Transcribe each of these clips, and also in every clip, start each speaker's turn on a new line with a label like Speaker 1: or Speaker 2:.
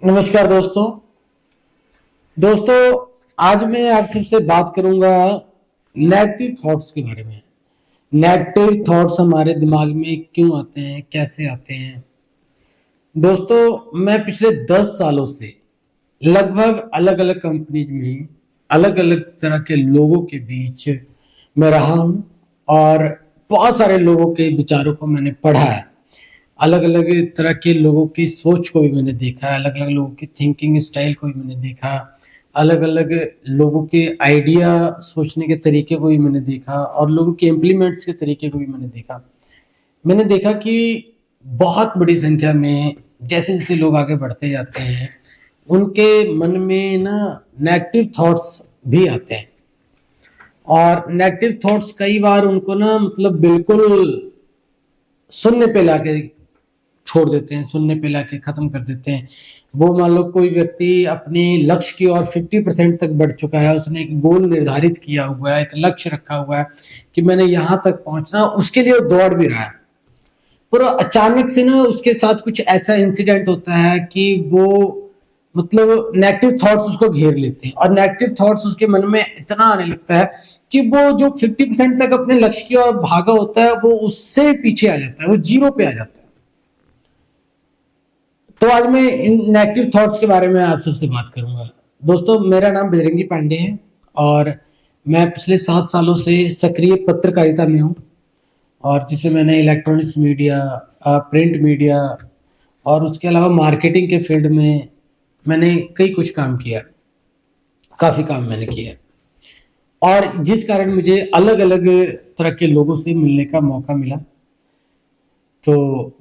Speaker 1: नमस्कार दोस्तों। आज मैं आप सबसे बात करूंगा नेगेटिव थॉट्स के बारे में। नेगेटिव थॉट्स हमारे दिमाग में क्यों आते हैं, कैसे आते हैं। दोस्तों, मैं पिछले 10 सालों से लगभग अलग अलग कंपनीज में अलग अलग तरह के लोगों के बीच में रहा हूं और बहुत सारे लोगों के विचारों को मैंने पढ़ा है। अलग अलग तरह के लोगों की सोच को भी मैंने देखा, अलग अलग लोगों की थिंकिंग स्टाइल को भी मैंने देखा, अलग अलग लोगों के आइडिया सोचने के तरीके को भी मैंने देखा और लोगों के इम्प्लीमेंट्स के तरीके को भी मैंने देखा। मैंने देखा कि बहुत बड़ी संख्या में जैसे जैसे लोग आगे बढ़ते जाते हैं उनके मन में ना नेगेटिव थॉट्स भी आते हैं और नेगेटिव थॉट्स कई बार उनको ना मतलब बिल्कुल शून्य पे लाके छोड़ देते हैं, शून्य पे लाके खत्म कर देते हैं। वो मान लो कोई व्यक्ति अपने लक्ष्य की ओर 50% तक बढ़ चुका है, उसने एक गोल निर्धारित किया हुआ है, एक लक्ष्य रखा हुआ है कि मैंने यहां तक पहुंचना, उसके लिए वो दौड़ भी रहा है। पर अचानक से ना उसके साथ कुछ ऐसा इंसिडेंट होता है कि वो मतलब नेगेटिव थॉट्स उसको घेर लेते हैं और नेगेटिव थॉट्स उसके मन में इतना आने लगता है कि वो जो 50% तक अपने लक्ष्य की ओर भागा होता है वो उससे पीछे आ जाता है, वो जीरो पे आ जाता है। तो आज मैं इन नेगेटिव थॉट्स के बारे में आप सबसे बात करूंगा। दोस्तों, मेरा नाम बजरंगी पांडे है और मैं पिछले 7 सालों से सक्रिय पत्रकारिता में हूँ और जिसमें मैंने इलेक्ट्रॉनिक्स मीडिया, प्रिंट मीडिया और उसके अलावा मार्केटिंग के फील्ड में मैंने कई कुछ काम किया, काफी काम मैंने किया और जिस कारण मुझे अलग अलग तरह के लोगों से मिलने का मौका मिला। तो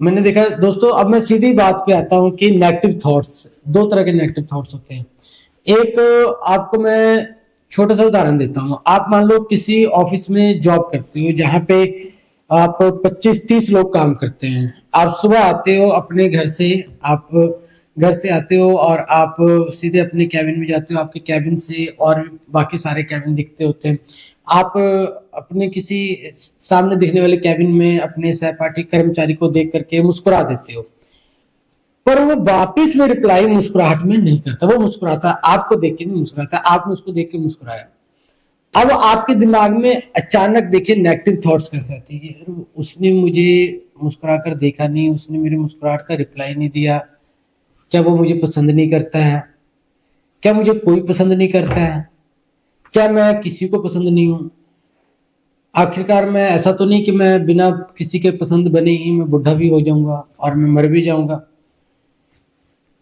Speaker 1: मैंने देखा दोस्तों, अब मैं सीधी बात पे आता हूँ कि नेगेटिव थॉट्स, दो तरह के नेगेटिव थॉट्स होते हैं। एक, आपको मैं छोटा सा उदाहरण देता हूँ। आप मान लो किसी ऑफिस में जॉब करते हो जहाँ पे आप 25-30 लोग काम करते हैं। आप सुबह आते हो अपने घर से, आप घर से आते हो और आप सीधे अपने कैबिन में जाते हो। आपके कैबिन से और बाकी सारे कैबिन दिखते होते हैं। आप अपने किसी सामने दिखने वाले कैबिन में अपने सहपाठी कर्मचारी को देख करके मुस्कुरा देते हो, पर वो वापिस में रिप्लाई मुस्कुराहट में नहीं करता। वो मुस्कुराता, आपको देख के नहीं मुस्कुराता, आपने उसको देख के मुस्कुराया। अब आपके दिमाग में अचानक देखिए नेगेटिव थॉट्स कैसे आते हैं कि उसने मुझे मुस्कुरा कर देखा नहीं, उसने मेरी मुस्कुराहट का रिप्लाई नहीं दिया, क्या वो मुझे पसंद नहीं करता है, क्या मुझे कोई पसंद नहीं करता है, क्या मैं किसी को पसंद नहीं हूं। आखिरकार मैं ऐसा तो नहीं कि मैं बिना किसी के पसंद बने ही मैं बुढ़ा भी हो जाऊंगा और मैं मर भी जाऊंगा।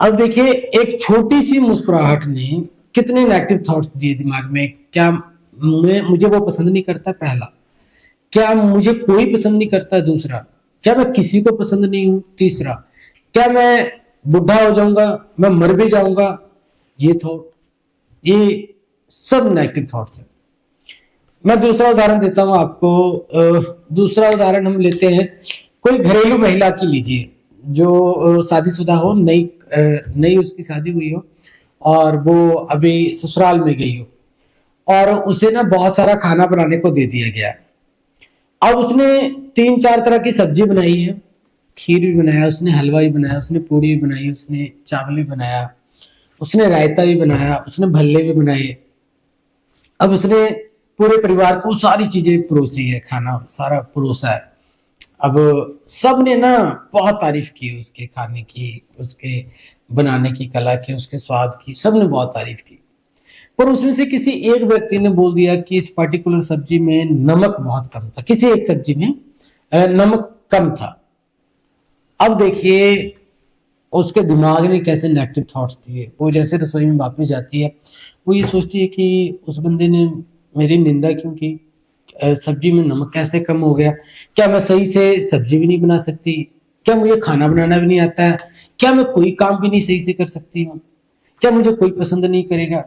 Speaker 1: अब देखिए, एक छोटी सी मुस्कुराहट ने कितने नेगेटिव थॉट्स दिए दिमाग में। क्या मुझे वो पसंद नहीं करता, पहला। क्या मुझे कोई पसंद नहीं करता, दूसरा। क्या मैं किसी को पसंद नहीं हूं, तीसरा। क्या मैं बुढ़ा हो जाऊंगा, मैं मर भी जाऊंगा, ये थॉट, ये सब नेगेटिव थॉट्स है। मैं दूसरा उदाहरण देता हूं आपको। दूसरा उदाहरण हम लेते हैं, कोई घरेलू महिला की लीजिए जो शादीशुदा हो, नई उसकी शादी हुई हो और वो अभी ससुराल में गई हो और उसे ना बहुत सारा खाना बनाने को दे दिया गया। अब उसने 3-4 तरह की सब्जी बनाई है, खीर भी बनाया उसने, हलवा भी बनाया उसने, पूड़ी भी बनाई उसने, चावल भी बनाया उसने, रायता भी बनाया उसने, भल्ले भी बनाए। अब उसने पूरे परिवार को सारी चीजें परोसी है, खाना सारा परोसा है। अब सब ने ना बहुत तारीफ की उसके खाने की, उसके बनाने की कला की, उसके स्वाद की, सब ने बहुत तारीफ की। पर उसमें से किसी एक व्यक्ति ने बोल दिया कि इस पर्टिकुलर सब्जी में नमक बहुत कम था, किसी एक सब्जी में नमक कम था। अब देखिए उसके दिमाग ने कैसे नेगेटिव थॉट्स दिए। वो जैसे रसोई में वापस जाती है, वो ये सोचती है कि उस बंदे ने मेरी निंदा क्यों की, सब्जी में नमक कैसे कम हो गया, क्या मैं सही से सब्जी भी नहीं बना सकती, क्या मुझे खाना बनाना भी नहीं आता है, क्या मैं कोई काम भी नहीं सही से कर सकती हूँ, क्या मुझे कोई पसंद नहीं करेगा,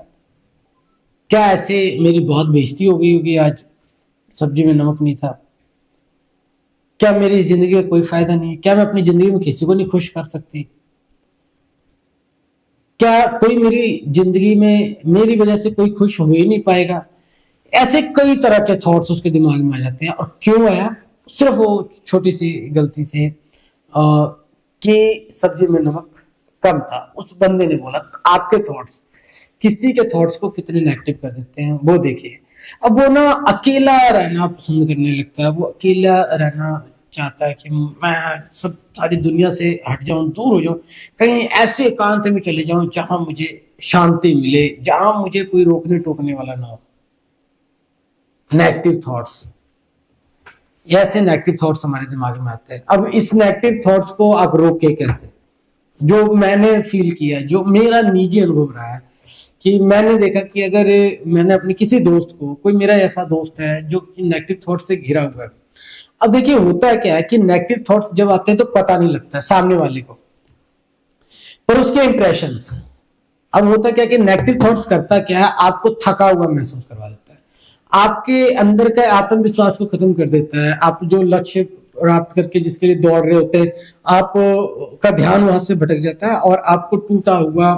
Speaker 1: क्या ऐसे मेरी बहुत बेइज्जती हो गई होगी आज सब्जी में नमक नहीं था, क्या मेरी जिंदगी का कोई फायदा नहीं है, क्या मैं अपनी जिंदगी में किसी को नहीं खुश कर सकती, क्या कोई मेरी जिंदगी में मेरी वजह से कोई खुश हो ही नहीं पाएगा। ऐसे कई तरह के थॉट्स उसके दिमाग में आ जाते हैं। और क्यों आया, सिर्फ वो छोटी सी गलती से कि सब्जी में नमक कम था, उस बंदे ने बोला। आपके थॉट्स किसी के थॉट्स को कितने नेगेटिव कर देते हैं वो देखिए। अब वो ना अकेला रहना पसंद करने लगता है, वो अकेला रहना चाहता है कि मैं सब सारी दुनिया से हट जाऊं, दूर हो जाऊं, कहीं ऐसे एकांत में चले जाऊं जहां मुझे शांति मिले, जहां मुझे कोई रोकने टोकने वाला ना हो। नेगेटिव थॉट्स, ऐसे नेगेटिव थॉट्स हमारे दिमाग में आते हैं। अब इस नेगेटिव थॉट्स को आप रोके कैसे? जो मैंने फील किया, जो मेरा निजी अनुभव रहा है कि मैंने देखा कि अगर मैंने अपने किसी दोस्त को, कोई मेरा ऐसा दोस्त है जो कि नेगेटिव थॉट से घिरा हुआ है। अब देखिए होता है क्या है कि नेगेटिव थॉट्स जब आते हैं तो पता नहीं लगता सामने वाले को, पर उसके इंप्रेशंस। अब होता क्या है कि नेगेटिव थॉट्स करता क्या है, आपको थका हुआ महसूस करवा देता है, आपके अंदर का आत्मविश्वास को खत्म कर देता है। आप जो लक्ष्य प्राप्त करके जिसके लिए दौड़ रहे होते हैं, आप का ध्यान वहां से भटक जाता है और आपको टूटा हुआ,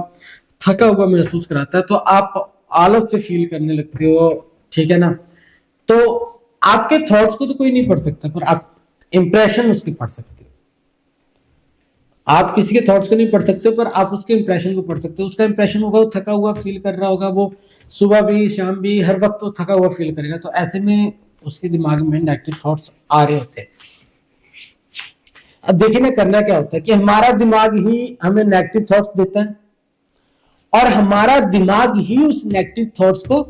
Speaker 1: थका हुआ महसूस कराता है, तो आप आलस से फील करने लगते हो। ठीक है ना? तो आपके थॉट्स को तो कोई नहीं पढ़ सकता, पर आप इंप्रेशन उसके पढ़ सकते हो। आप किसी के थॉट्स को नहीं पढ़ सकते, पर आप उसके इंप्रेशन को पढ़ सकते हो। उसका इंप्रेशन होगा वो थका हुआ फील कर रहा होगा, वो सुबह भी शाम भी हर वक्त वो थका हुआ फील करेगा। तो ऐसे में उसके दिमाग में नेगेटिव थॉट्स आ रहे होते हैं। अब देखिए ना, करना क्या होता है कि हमारा दिमाग ही हमें नेगेटिव थॉट्स देता है और हमारा दिमाग ही उस नेगेटिव थॉट्स को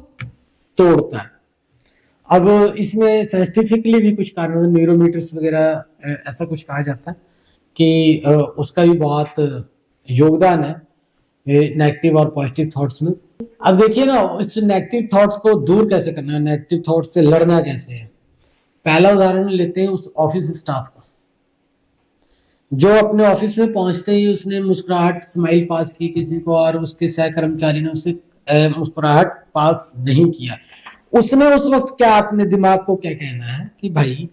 Speaker 1: तोड़ता है। अब इसमें साइंटिफिकली भी कुछ कारण, न्यूरोमीटर्स वगैरह ऐसा कुछ कहा जाता है कि उसका भी बहुत योगदान है नेगेटिव और पॉजिटिव थॉट्स में। अब देखिए ना, इस नेगेटिव थॉट्स को दूर कैसे करना है, नेगेटिव थॉट्स से लड़ना कैसे है। पहला उदाहरण लेते हैं उस ऑफिस स्टाफ का जो अपने ऑफिस में पहुंचते ही उसने मुस्कुराहट, स्माइल पास की किसी को और उसके सह कर्मचारी ने उसे मुस्कुराहट पास नहीं किया। उसने उस वक्त क्या अपने दिमाग को क्या कहना है कि भाई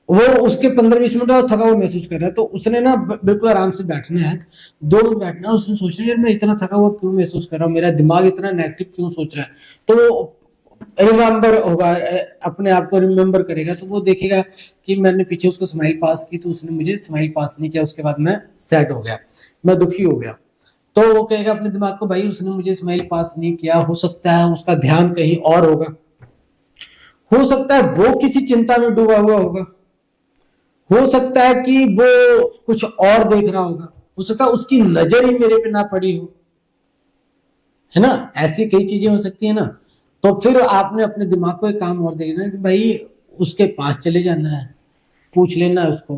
Speaker 1: वो उसके 15-20 मिनट और थका हुआ महसूस कर रहा है, तो उसने ना बिल्कुल आराम से बैठना है, 2 मिनट बैठना है। उसने सोचना यार मैं इतना थका हुआ क्यों महसूस कर रहा हूँ, मेरा दिमाग इतना नेगेटिव क्यों सोच रहा है। तो वो रिमेम्बर होगा, अपने आप को रिमेम्बर करेगा, तो वो देखेगा कि मैंने पीछे उसको स्माइल पास की तो उसने मुझे स्माइल पास नहीं किया, उसके बाद मैं सैड हो गया, मैं दुखी हो गया। तो वो कहेगा अपने दिमाग को भाई उसने मुझे स्माइल पास नहीं किया, हो सकता है उसका ध्यान कहीं और होगा, हो सकता है वो किसी चिंता में डूबा हुआ होगा, हो सकता है कि वो कुछ और देख रहा होगा, हो सकता है उसकी नजर ही मेरे पे ना पड़ी हो, है ना? ऐसी कई चीजें हो सकती है ना। तो फिर आपने अपने दिमाग को एक काम और देखना कि भाई उसके पास चले जाना है, पूछ लेना है उसको,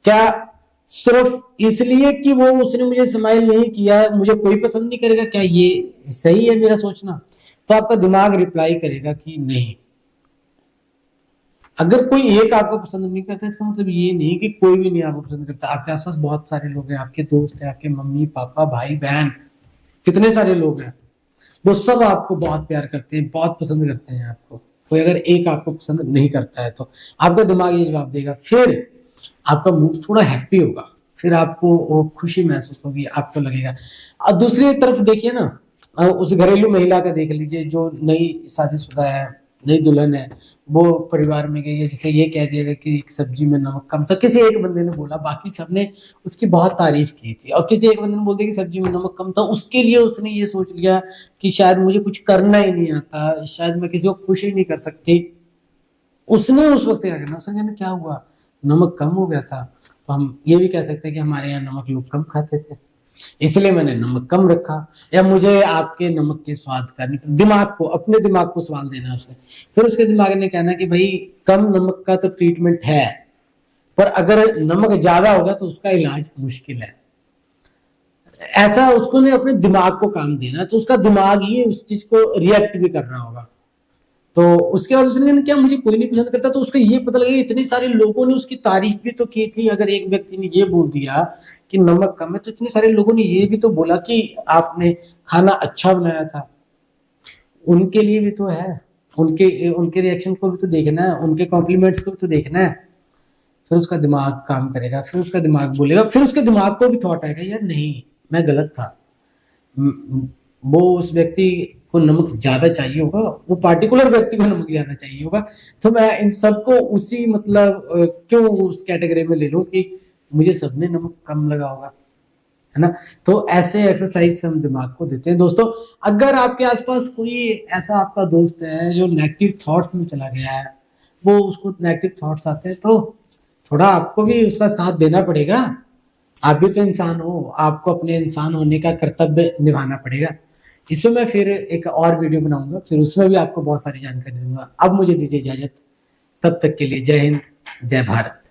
Speaker 1: क्या सिर्फ इसलिए कि वो उसने मुझे स्माइल नहीं किया मुझे कोई पसंद नहीं करेगा, क्या ये सही है मेरा सोचना? तो आपका दिमाग रिप्लाई करेगा कि नहीं। अगर कोई एक आपको पसंद नहीं करता इसका मतलब ये नहीं कि कोई भी नहीं आपको पसंद करता। आपके आसपास बहुत सारे लोग हैं, आपके दोस्त हैं, आपके मम्मी पापा भाई बहन, कितने सारे लोग हैं, वो सब आपको बहुत प्यार करते हैं, बहुत पसंद करते हैं आपको। कोई अगर एक आपको पसंद नहीं करता है तो आपका दिमाग ये जवाब देगा, फिर आपका मूड थोड़ा हैप्पी होगा, फिर आपको वो खुशी महसूस होगी, आपको लगेगा। और दूसरी तरफ देखिए ना, उस घरेलू महिला का देख लीजिए जो नई शादीशुदा है, नई दुल्हन है, वो परिवार में गई है, जैसे ये कह दिया गया कि सब्जी में नमक कम था, किसी एक बंदे ने बोला, बाकी सबने उसकी बहुत तारीफ की थी, और किसी एक बंदे ने बोल दिया कि सब्जी में नमक कम था, उसके लिए उसने ये सोच लिया कि शायद मुझे कुछ करना ही नहीं आता, शायद मैं किसी को खुश ही नहीं कर सकती। उसने उस वक्त क्या करना, उसने कहना क्या हुआ, नमक कम हो गया था, तो हम ये भी कह सकते हैं कि हमारे यहाँ नमक लोग कम खाते थे इसलिए मैंने नमक कम रखा, या मुझे आपके नमक के स्वाद का नहीं। दिमाग को, अपने दिमाग को सवाल देना उसने। फिर उसके दिमाग ने कहना कि भाई कम नमक का तो ट्रीटमेंट है, पर अगर नमक ज्यादा होगा तो उसका इलाज मुश्किल है। ऐसा उसको ने अपने दिमाग को काम देना, तो उसका दिमाग ही उस चीज को रिएक्ट भी कर रहा होगा। तो उसके बाद उसने क्या मुझे कोई नहीं पसंद करता, तो उसको ये पता लगा इतने सारे लोगों ने उसकी तारीफ भी तो की थी। अगर एक व्यक्ति ने ये बोल दिया कि नमक कम है, तो इतने सारे लोगों ने ये भी तो बोला कि आपने खाना अच्छा बनाया था। उनके लिए भी तो है, उनके उनके रिएक्शन को भी तो देखना है, उनके कॉम्प्लीमेंट्स को भी तो देखना है। फिर उसका दिमाग काम करेगा, फिर उसका दिमाग बोलेगा, फिर उसके दिमाग को भी थॉट आएगा यार नहीं मैं गलत था, वो उस व्यक्ति को नमक ज्यादा चाहिए होगा, वो पार्टिकुलर व्यक्ति को नमक ज्यादा चाहिए होगा, तो मैं इन सबको उसी मतलब क्यों उस कैटेगरी में ले लूं कि मुझे सबने नमक कम लगा होगा। है ना। तो ऐसे एक्सरसाइज हम दिमाग को देते हैं। दोस्तों अगर आपके आसपास कोई ऐसा आपका दोस्त है जो नेगेटिव थॉट्स में चला गया है, वो उसको नेगेटिव थॉट्स आते हैं, तो थोड़ा आपको भी उसका साथ देना पड़ेगा। आप भी तो इंसान हो, आपको अपने इंसान होने का कर्तव्य निभाना पड़ेगा। इसमें मैं फिर एक और वीडियो बनाऊंगा, फिर उसमें भी आपको बहुत सारी जानकारी दूंगा। अब मुझे दीजिए इजाजत, तब तक के लिए जय हिंद, जय भारत।